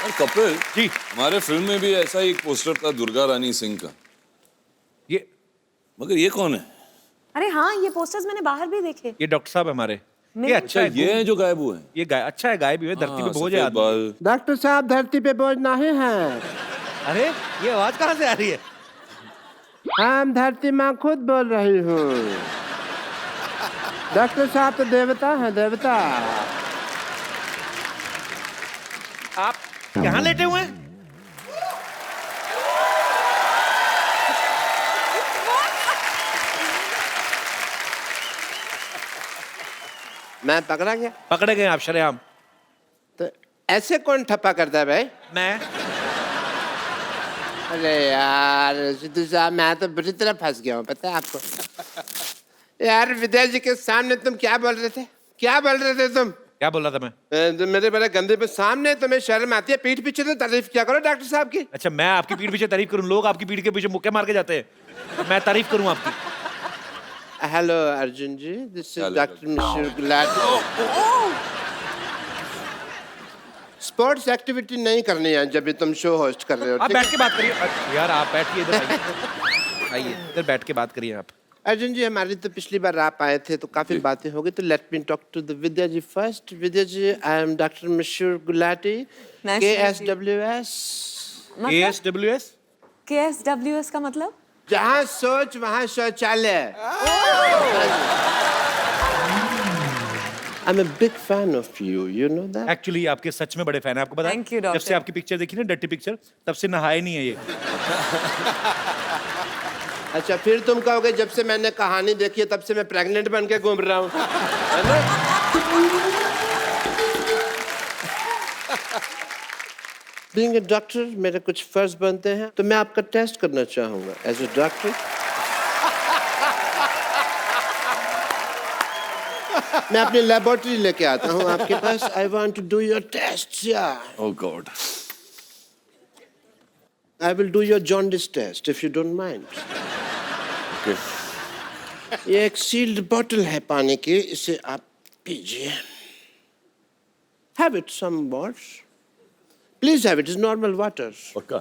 और कपिल जी। हमारे फिल्म में भी ऐसा ही एक पोस्टर था दुर्गा रानी सिंह का। ये मगर ये कौन है? अरे हाँ, ये पोस्टर्स मैंने बाहर भी देखे। ये डॉक्टर साहब हमारे। ये मेरे- अच्छा है। ये है जो गायब हुए हैं। ये अच्छा है, गायब भी हुए, धरती पे बोझ है सफेद आदमी। बाल। डॉक्टर साहब धरती पे बोझ नहीं है। अरे ये आवाज कहाँ से आ रही है? हम धरती माँ खुद बोल रही हूँ। डॉक्टर साहब तो देवता हैं, देवता। आप यहाँ लेटे हुए हैं? मैं पकड़ा गया पकड़े गए आप शरेआम। तो ऐसे कौन ठप्पा करता है भाई? मैं अरे यार सिद्धू साहब, मैं तो बुरी तरह फंस गया हूँ, पता है आपको? यार विद्या जी के सामने तुम क्या बोल रहे थे? क्या बोल रहे थे तुम? क्या बोल रहा था मैं? तुम मेरे बड़े गंदे पे सामने तुम्हें शर्म आती है? पीठ पीछे तो तारीफ क्या करो डॉक्टर साहब की। अच्छा, मैं आपकी पीठ पीछे तारीफ करूं? लोग आपकी पीठ के पीछे मुक्के मार के जाते हैं, मैं तारीफ करूं आपकी? Hello Arjun ji, this is Hello, doctor Mishra Gulati. Sports activity नहीं करनी है जब भी तुम शो होस्ट कर रहे हो, आप ठीक बैठ है? के बात करिए यार, आप बैठिए इधर, आइए इधर बैठ के बात करिए आप। अर्जुन जी, हमारी तो पिछली बार आप आए थे तो काफी बातें हो गई, तो let me talk to the Vidya ji first. Vidya ji, I am doctor Mishra Gulati, Nice to meet you. KSWS। ASWS? KSWS का मतलब? जहाँ सोच वहाँ शौचालय। I'm a big fan of you, you know that? Actually आपके सच में बड़े फैन है, आपको पता है? Thank you, जब doctor. से आपकी पिक्चर देखी ना, डर्टी पिक्चर, तब से नहाए नहीं है ये। अच्छा, फिर तुम कहोगे जब से मैंने कहानी देखी है तब से मैं प्रेग्नेंट बन के घूम रहा हूँ, है ना? Being a doctor, मेरे कुछ फर्ज बनते हैं, तो मैं आपका टेस्ट करना चाहूँगा एज ए डॉक्टर। मैं अपनी लेबोरेटरी लेके आता हूँ आपके पास। I want to do your tests, yeah. Oh God. I will do your jaundice test if you don't mind. Okay. ये एक सील्ड बोतल है पानी की, इसे आप पीजिए। Have it some more. Please have it. It's normal water. पक्का?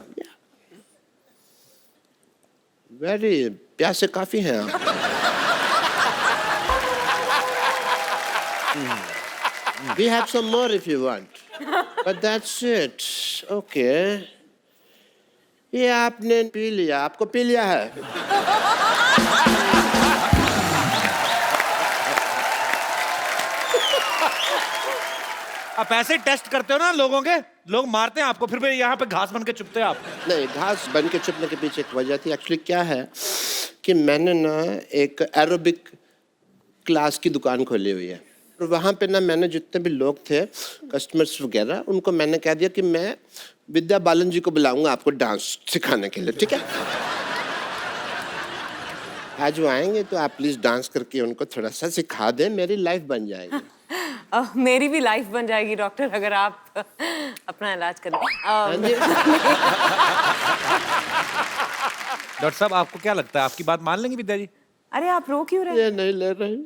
Very प्यासे काफी हैं आप। We have some more if you want. But that's it. Okay. ये आपने पी लिया, आपको पी लिया है। आप ऐसे टेस्ट करते हो ना लोगों के, लोग मारते हैं आपको, फिर भी यहाँ पे घास बन के चुपते हैं आप। नहीं, घास बन के चुपने के पीछे एक वजह थी। एक्चुअली क्या है कि मैंने ना एक एरोबिक क्लास की दुकान खोली हुई है, और वहाँ पे ना मैंने जितने भी लोग थे कस्टमर्स वगैरह, उनको मैंने कह दिया कि मैं विद्या बालन जी को बुलाऊंगा आपको डांस सिखाने के लिए, ठीक है? आज वो आएंगे तो आप प्लीज डांस करके उनको थोड़ा सा सिखा दें, मेरी लाइफ बन जाएगी। मेरी भी लाइफ बन जाएगी डॉक्टर, अगर आप अपना इलाज करें। हाँ जी। डॉक्टर साहब, आपको क्या लगता है, आपकी बात मान लेंगे विद्या जी? अरे आप रो क्यों रहे? ये नहीं ले रही,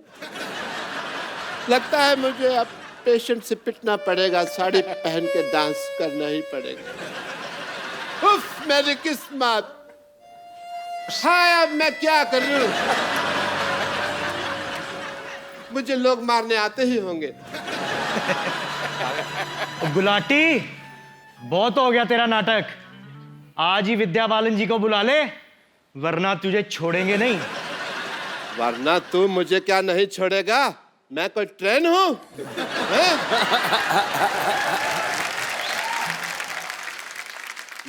लगता है मुझे अब पेशेंट से पिटना पड़ेगा, साड़ी पहन के डांस करना ही पड़ेगा। उफ, मेरी किस्मत। हाँ, अब मैं क्या करूं? मुझे लोग मारने आते ही होंगे। गुलाटी, बहुत हो गया तेरा नाटक। आज ही विद्या बालन जी को बुला ले, वरना तुझे छोड़ेंगे नहीं। वरना तू मुझे क्या नहीं छोड़ेगा? मैं कोई ट्रेन हूं? हैं?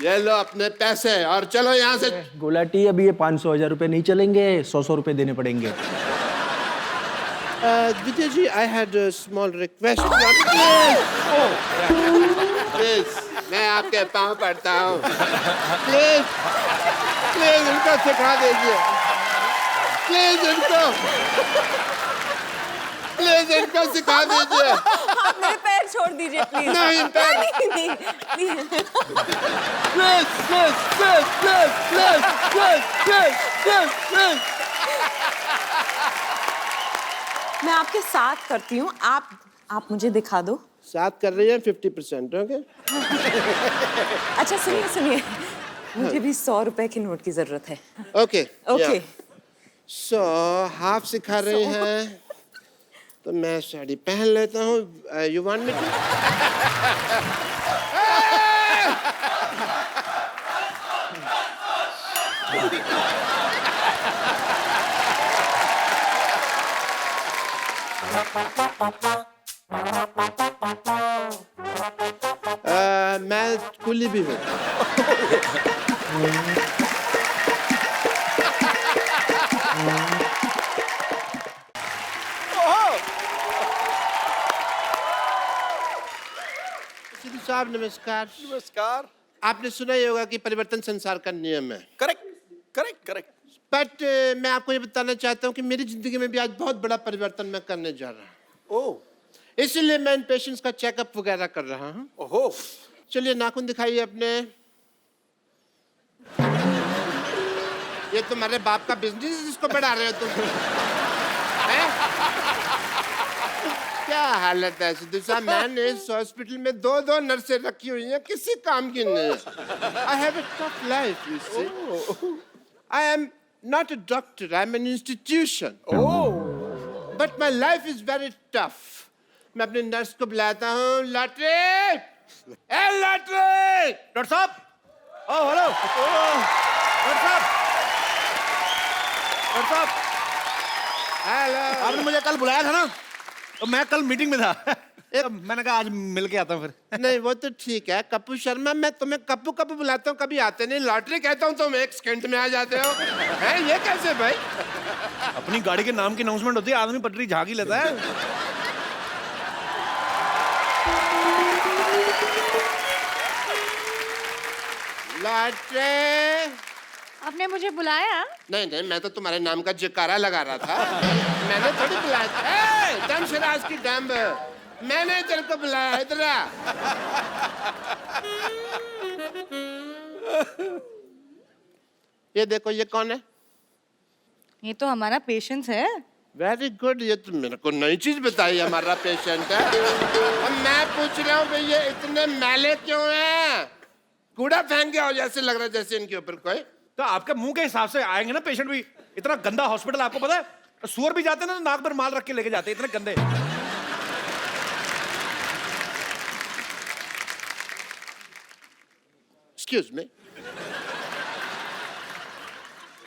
ये लो अपने पैसे और चलो यहाँ से। गुलाटी, अभी ये 500-1000 रुपए नहीं चलेंगे, 100 रुपए देने पड़ेंगे। Vijay ji, I had a small request. Please, मैं आपके पाँव पड़ता हूँ। Please, please इनको सिखा दीजिए। Please इनको सिखा दीजिए। आप मेरे पैर छोड़ दीजिए प्लीज। नहीं, पैर। नहीं, प्लीज। Please. मैं आपके साथ करती हूँ, आप मुझे दिखा दो। 7 कर रही है 50%, ओके? अच्छा सुनिए सुनिए, मुझे भी 100 रुपए के नोट की जरूरत है। Okay okay. सो हाफ सिखा रही हैं तो मैं साड़ी पहन लेता हूँ। You want me to? मैं कुली भी हूँ। सिद्धू साहब नमस्कार। नमस्कार। आपने सुना ही होगा कि परिवर्तन संसार का नियम है, करेक्ट करेक्ट करेक्ट। बट मैं आपको ये बताना चाहता हूँ कि मेरी जिंदगी में भी आज बहुत बड़ा परिवर्तन मैं करने जा रहा हूँ। ओह इसीलिए मैं इन पेशेंट्स का चेकअप वगैरह कर रहा हूँ। ओहो। चलिए नाखून दिखाइए अपने। ये तुम्हारे बाप का बिजनेस है जिसको बढ़ा रहे हो तुम? हैं? क्या हालत है सिद्धू साहब? मैंने इस हॉस्पिटल में 2 नर्सें रखी हुई हैं, किसी काम की नहीं। I have a tough life, you see. I am not a doctor, I am an institution, but my life is very tough. मैं अपने नर्स को बुलाता हूँ। लॉटरी, ए लॉटरी! डॉक्टर साहब, ओ हेलो डॉक्टर साहब, डॉक्टर साहब, हेलो। आपने मुझे कल बुलाया था ना, तो मैं कल मीटिंग में था। तो मैंने कहा आज मिल के आता हूँ फिर। नहीं वो तो ठीक है कप्पू शर्मा, मैं तुम्हें कप्पू कप्पू बुलाता हूँ, कभी आते नहीं। लॉटरी कहता हूँ तुम 1 सेकंड में आ जाते हो। हैं, ये कैसे भाई? अपनी गाड़ी के नाम की अनाउंसमेंट होती है, आदमी पटरी झाग ही लेता है। लॉटरी! आपने मुझे बुलाया? नहीं नहीं, मैं तो तुम्हारे नाम का जयकारा लगा रहा था। मैंने थोड़ी बुलाया था। दम शराज की डम्ब, मैंने तेरे को बुलाया। इधर आ। ये देखो, ये कौन है? ये तो हमारा पेशेंट है। वेरी गुड, ये तो मेरे को नई चीज बताई। हमारा पेशेंट है। अब मैं पूछ रहा हूँ भाई ये इतने मैले क्यों हैं? कूड़ा फेंक गया हो जैसे लग रहा है, जैसे इनके ऊपर कोई। तो आपके मुंह के हिसाब से आएंगे ना पेशेंट भी। इतना गंदा हॉस्पिटल आपको पता है? सुअर भी जाते हैं ना, नाक पर माल रख के लेके जाते हैं, इतने गंदे। एक्सक्यूज मी,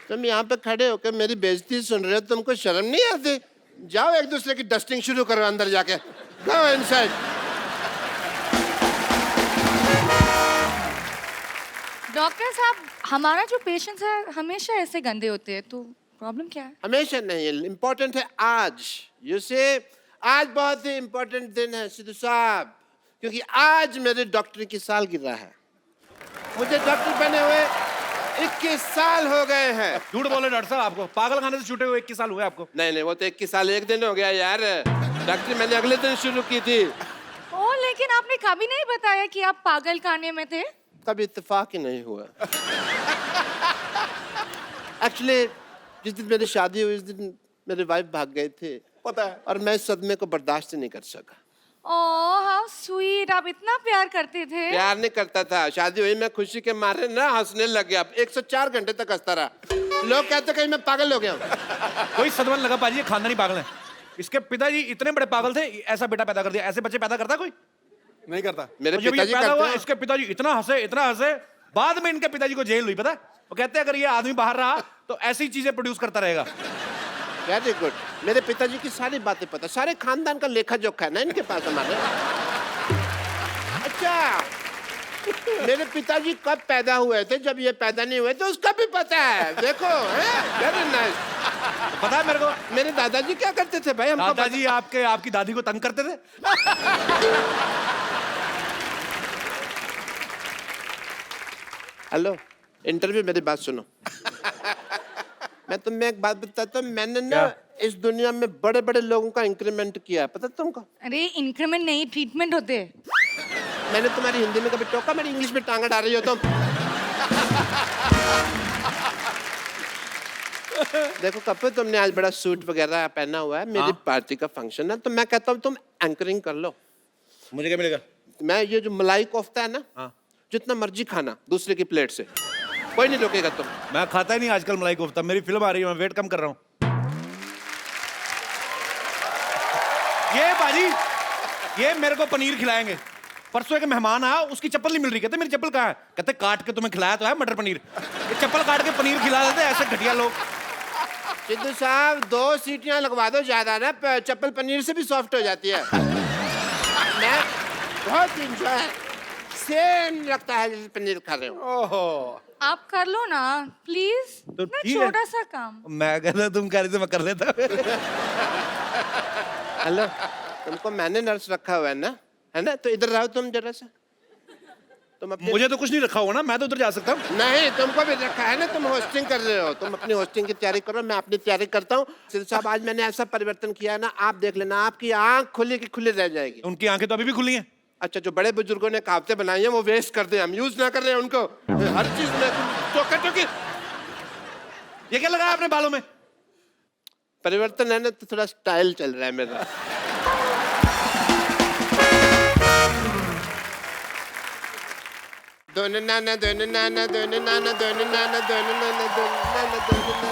तुम यहाँ पे खड़े होकर मेरी बेइज्जती सुन रहे हो, तुमको शर्म नहीं आती? जाओ एक दूसरे की डस्टिंग शुरू करो अंदर जाके। Go inside. डॉक्टर साहब, हमारा जो पेशेंट है हमेशा ऐसे गंदे होते हैं, तो प्रॉब्लम क्या है? हमेशा नहीं है, इम्पोर्टेंट है आज। यू से आज बहुत ही इम्पोर्टेंट दिन है सिद्धू साहब, क्योंकि आज मेरे डॉक्टरी की सालगिरह है। मुझे डॉक्टर बने हुए 21 साल हो गए हैं। झूठ बोले डॉक्टर साहब, आपको पागल खाने से छूटे हुए 21 साल हुए आपको। नहीं नहीं, वो तो 21 साल 1 दिन हो गया यार। डॉक्टरी मैंने अगले दिन शुरू की थी। ओ, लेकिन आपने कभी नहीं बताया कि आप पागल खाने में थे। कभी इत्तेफाक ही नहीं हुआ। एक्चुअली जिस दिन मेरी शादी हुई उस दिन मेरे वाइफ भाग गए थे, पता है। और मैं इस सदमे को बर्दाश्त नहीं कर सका। ओह हाउ स्वीट, आप इतना प्यार करते थे। प्यार नहीं करता था, शादी हुई मैं खुशी के मारे ना हंसने लग गया। 104 घंटे तक हंसता रहा। लोग कहते कहीं मैं पागल हो गया हूँ। कोई सदमा लगा पाजी, ये खानदानी पागल है। इसके पिताजी इतने बड़े पागल थे, ऐसा बेटा पैदा कर दिया। ऐसे बच्चे पैदा करता कोई? नहीं करता। मेरे और जब ये पिताजी पैदा करते हुआ, हैं। इसके पिताजी इतना हंसे, बाद में इनके पिताजी को जेल हुई, पता है? वो कहते हैं अगर ये आदमी बाहर रहा तो ऐसी चीजें प्रोड्यूस करता रहेगा। वेरी गुड, मेरे पिताजी की सारी बातें पता, सारे खानदान का लेखा जोखा है ना इनके पास हमारे। अच्छा, मेरे पिताजी कब पैदा हुए थे, जब ये पैदा नहीं हुए तो उसका भी पता है। देखो, वेरी नाइस। पता है मेरे को, मेरे दादाजी क्या करते थे भाई? हमको दादाजी आपकी दादी को तंग करते थे। हेलो, इंटरव्यू, मेरी बात सुनो। मैं तुम्हें एक बात बताता हूँ, मैंने ना इस दुनिया में बड़े बड़े लोगों का इंक्रीमेंट किया है, पता तुमको? अरे इंक्रीमेंट नहीं, ट्रीटमेंट होते हैं। मैंने तुम्हारी हिंदी में कभी टोका, मेरी इंग्लिश में टांगा डाल रही हो तुम। देखो कपूर, तुमने आज बड़ा सूट वगैरह पहना हुआ है, मेरी पार्टी का फंक्शन है, तो मैं कहता हूँ तुम एंकरिंग कर लो। मुझे क्या मिलेगा? मैं ये जो मलाई कोफ्ता है ना, हाँ। जितना मर्जी खाना दूसरे की प्लेट से, कोई नहीं रोकेगा तुम। मैं खाता ही नहीं आजकल मलाई कोफ्ता, मेरी फिल्म आ रही है, मैं वेट कम कर रहा हूँ। ये बाजी, ये मेरे को पनीर खिलाएंगे। परसों एक मेहमान आया, उसकी चप्पल नहीं मिल रही, कहते मेरी चप्पल कहाँ है? कहते काट के तुम्हें खिलाया तो है मटर पनीर। ये चप्पल काट के पनीर खिला देते ऐसे घटिया लोग। सिद्धू साहब 2 सीटियां लगवा दो ज्यादा ना, चप्पल पनीर से भी सॉफ्ट हो जाती है। मैं बहुत इंजॉय सेम लगता है जैसे पनीर खा रहे हो। ओहो आप कर लो ना प्लीज, तो इतना ठीक है। छोटा सा काम। मैं कहता तुम कह रही थी मैं कर लेता। हेलो, तुमको मैंने नर्स रखा हुआ है ना, तो इधर रहो तुम जरा सा। तुम अपने मुझे तो कुछ नहीं रखा हुआ ना, मैं तो उधर जा सकता हूँ। नहीं, तुमको भी रखा है ना, तुम होस्टिंग कर रहे हो। तुम अपनी होस्टिंग की तैयारी करो, मैं अपनी तैयारी करता हूँ। सिद्धू साहब आज मैंने ऐसा परिवर्तन किया है ना, आप देख लेना, आपकी आंख खुली की खुली रह जाएगी। उनकी आंखें तो अभी भी खुली हैं। अच्छा, जो बड़े बुजुर्गों ने कहावतें बनाई हैं वो वेस्ट कर दे, हम यूज ना कर रहे हैं उनको। हर चीज में टोकी। ये क्या लगाया आपने बालों में? परिवर्तन है ना, तो थोड़ा स्टाइल चल रहा है मेरा। दोनों नाना दोनों नाना दोनों नाना दोनों नाना दोनों नाना दोनों नाना दोनों नाना।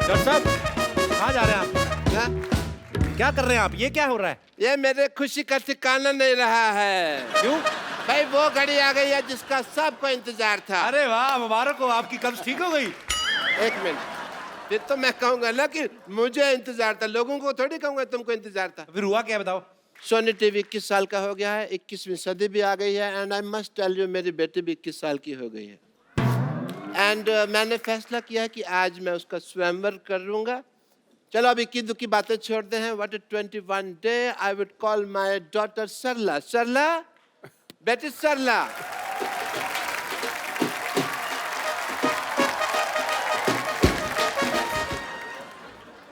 डॉक्टर साहब कहाँ जा रहे हैं आप? क्या? क्या कर रहे हैं आप? ये क्या हो रहा है? ये मेरे खुशी का ठिकाना नहीं रहा है। क्यों? भाई वो घड़ी आ गई है जिसका सबको इंतजार था। अरे वाह, मुबारक हो, आपकी कब्ज ठीक हो गई। एक मिनट, फिर तो मैं कहूंगा ना कि मुझे इंतजार था, लोगों को थोड़ी कहूंगा तुमको इंतजार था। फिर हुआ क्या बताओ? सोनी टीवी 21 साल का हो गया है, 21वीं सदी भी आ गई है। And I must tell you, मेरी बेटी भी 21 साल की हो गई है। एंड मैंने फैसला किया है कि आज मैं उसका स्वयंवर करूंगा। चलो अब इक्की दुक्की बातें छोड़ते हैं। What 21 day I would call my daughter Sarla. Sarla, बेटी सरला।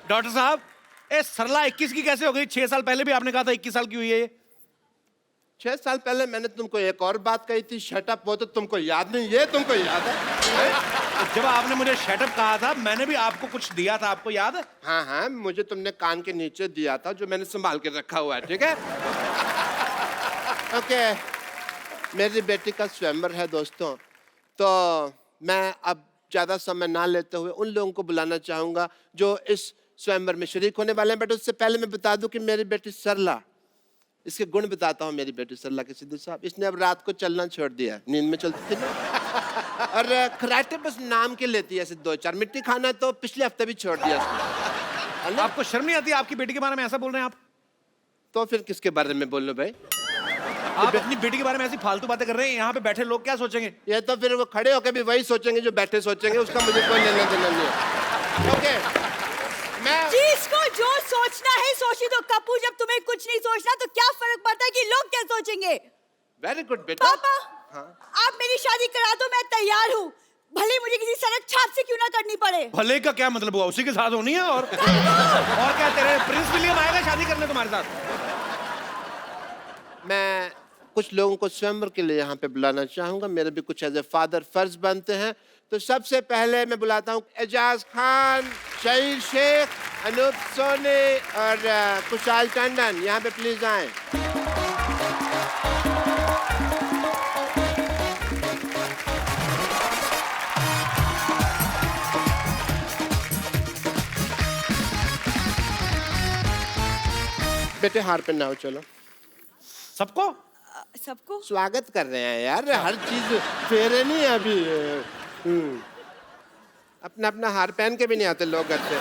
डॉक्टर साहब, ए सरला 21 की कैसे हो गई? 6 साल पहले भी आपने कहा था 21 साल की हुई है ये। 6 साल पहले मैंने तुमको एक और बात कही थी, शटअप। वो तो तुमको याद नहीं, ये तुमको याद है? जब आपने मुझे शटअप कहा था, मैंने भी आपको कुछ दिया था, आपको याद है? हाँ हाँ, मुझे तुमने कान के नीचे दिया था, जो मैंने संभाल के रखा हुआ है। ठीक है? ओके, मेरी बेटी का स्वयंवर है दोस्तों, तो मैं अब ज्यादा समय ना लेते हुए उन लोगों को बुलाना चाहूंगा जो इस स्वयंवर में शरीक होने वाले हैं। बट उससे पहले मैं बता दूं कि मेरी बेटी सरला, इसके गुण बताता हूँ मेरी बेटी सरला के। सिद्धू साहब, इसने अब रात को चलना छोड़ दिया, नींद में चलती थी ना। और खराटे बस नाम के लेती है, ऐसे 2-4 मिट्टी खाना तो पिछले हफ्ते भी छोड़ दिया उसने। आपको शर्म नहीं आती? आपकी बेटी के बारे में ऐसा बोल रहे हैं आप? तो फिर किसके बारे में बोल लो भाई? आप अपनी बेटी के बारे में ऐसी फालतू बातें कर रहे हैं, यहाँ पे बैठे लोग क्या सोचेंगे? ये तो फिर वो खड़े होकर भी वही सोचेंगे जो बैठे सोचेंगे, उसका मुझे कोई लेना देना नहीं है। ओके, मैं जिसको जो सोचना है सोची दो कपूर। जब तुम्हें कुछ नहीं सोचना तो क्या फर्क पड़ता है कि लोग क्या सोचेंगे? वेरी गुड बेटा। पापा, आप मेरी शादी करा दो, मैं तैयार हूँ, भले मुझे किसी सड़क छाप से क्यों ना करनी पड़े। भले का क्या मतलब हुआ? उसी के साथ होनी है। और क्या, तेरे प्रिंस विलियम आएगा शादी करने तुम्हारे साथ? मैं कुछ लोगों को स्वयंवर के लिए यहाँ पे बुलाना चाहूंगा, मेरे भी कुछ एज ए फादर फर्ज बनते हैं। तो सबसे पहले मैं बुलाता हूँ एजाज खान, शहीर शेख, अनूप सोनी और कुशाल टंडन। यहाँ पे प्लीज आए। बेटे हार पहनाओ, चलो। सबको? सबको स्वागत कर रहे हैं यार, हर चीज फेरे नहीं है अभी। अपना अपना हार पहन के भी नहीं आते लोग घर से।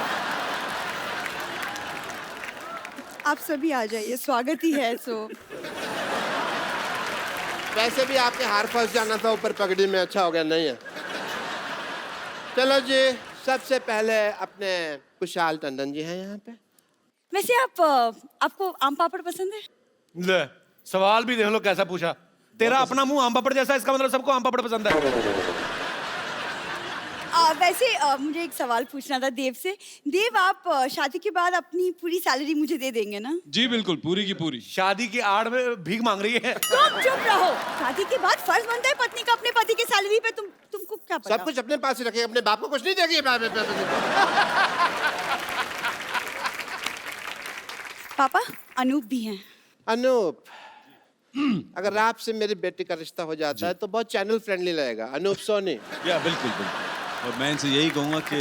आप सभी आ जाइए, स्वागत ही है। सो वैसे भी आपके हार फंस जाना था ऊपर पगड़ी में, अच्छा हो गया नहीं है। चलो जी, सबसे पहले अपने कुशाल टंडन जी हैं यहाँ पे। वैसे आपको आम पापड़ पसंद है? ले, सवाल भी देख लो कैसा पूछा। तेरा अपना मुंह आम पापड़ जैसा, इसका मतलब सबको आम पापड़ पसंद है। वैसे मुझे एक सवाल पूछना था देव से। देव, आप शादी के बाद अपनी पूरी सैलरी मुझे दे देंगे ना? जी बिल्कुल, पूरी की पूरी। शादी की आड़ में भीख मांग रही है। तुम चुप रहो। शादी के बाद फर्ज बनता है पत्नी का अपने पति की सैलरी पे। तुमको क्या पता? सब कुछ अपने पास ही रखें, अपने बाप को कुछ नहीं देगी। पापा अनूप भी हैं। अनूप, अगर आपसे मेरी बेटी का रिश्ता हो जाता है तो बहुत चैनल फ्रेंडली लगेगा। अनूप सोनी। या बिल्कुल बिल्कुल, और मैं इनसे यही कहूँगा कि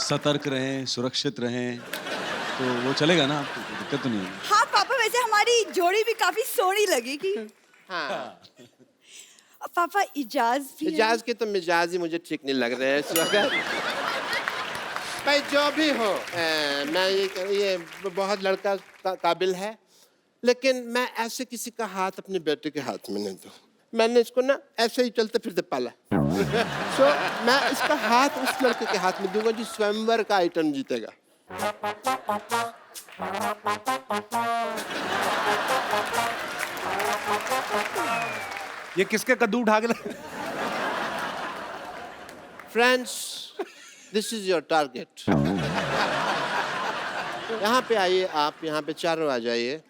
सतर्क रहें, सुरक्षित रहें, तो वो चलेगा ना, आपको कोई दिक्कत तो नहीं होगी। हाँ पापा, वैसे हमारी जोड़ी भी काफी सोहनी लगेगी। हाँ, और पापा इजाज भी हैं। इजाज के तो मिजाज ही मुझे ठीक नहीं लग रहे हैं इस वक्त। भाई जो भी हो, मैं ये बहुत लड़का काबिल है, लेकिन मैं ऐसे किसी का हाथ अपने बेटे के हाथ में नहीं दूँ। मैंने इसको ना ऐसे ही चलते फिरते पाला। सो मैं इसका हाथ उस लड़के के हाथ में दूंगा जो स्वयंवर का आइटम जीतेगा। ये किसके कद्दू उठा के friends, this is your target. यहाँ पे आइए, आप यहाँ पे चारों आ जाइए।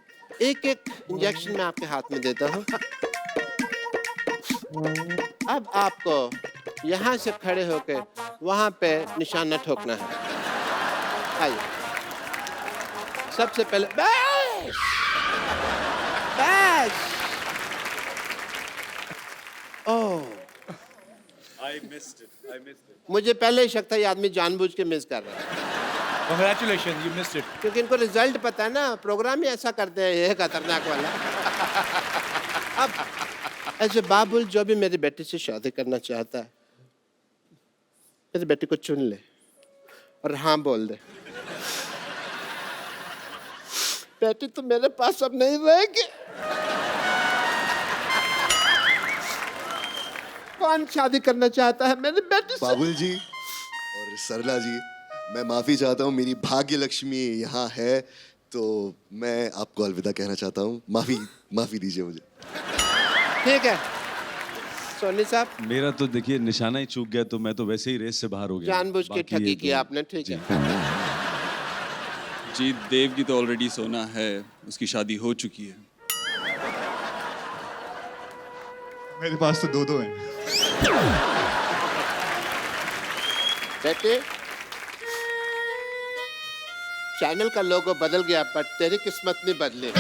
एक एक इंजेक्शन मैं आपके हाथ में देता हूँ। अब आपको यहाँ से खड़े होकर वहाँ पे निशाना ठोकना है। आइए, सबसे पहले बैश बैश। ओह, मुझे पहले ही शक था ये आदमी जानबूझ के मिस कर रहा है, Congratulations, you missed it. क्योंकि इनको रिजल्ट पता है ना, प्रोग्राम ही ऐसा करते हैं ये खतरनाक वाला। अब ऐसे बाबुल जो भी मेरी बेटी से शादी करना चाहता है, मेरी बेटी को चुन ले और हाँ बोल दे। बेटी तो मेरे पास अब नहीं रहेगी। कौन शादी करना चाहता है मेरी बेटी से? बाबुल जी और सरला जी, मैं माफी चाहता हूँ, मेरी भाग्य लक्ष्मी यहाँ है, तो मैं आपको अलविदा कहना चाहता हूँ। माफी दीजिए मुझे। ठीक है सोनी साहब, मेरा तो देखिए निशाना ही चूक गया, तो मैं तो वैसे ही रेस से बाहर हो गया। जानबूझ के बाकी ये ठगी तो- किया आपने। ठीक है, जी, देव की तो ऑलरेडी सोना है, उसकी शादी हो चुकी है। मेरे पास तो दो हैं। बेटे चैनल का लोगो बदल गया, पर तेरी किस्मत नहीं बदली।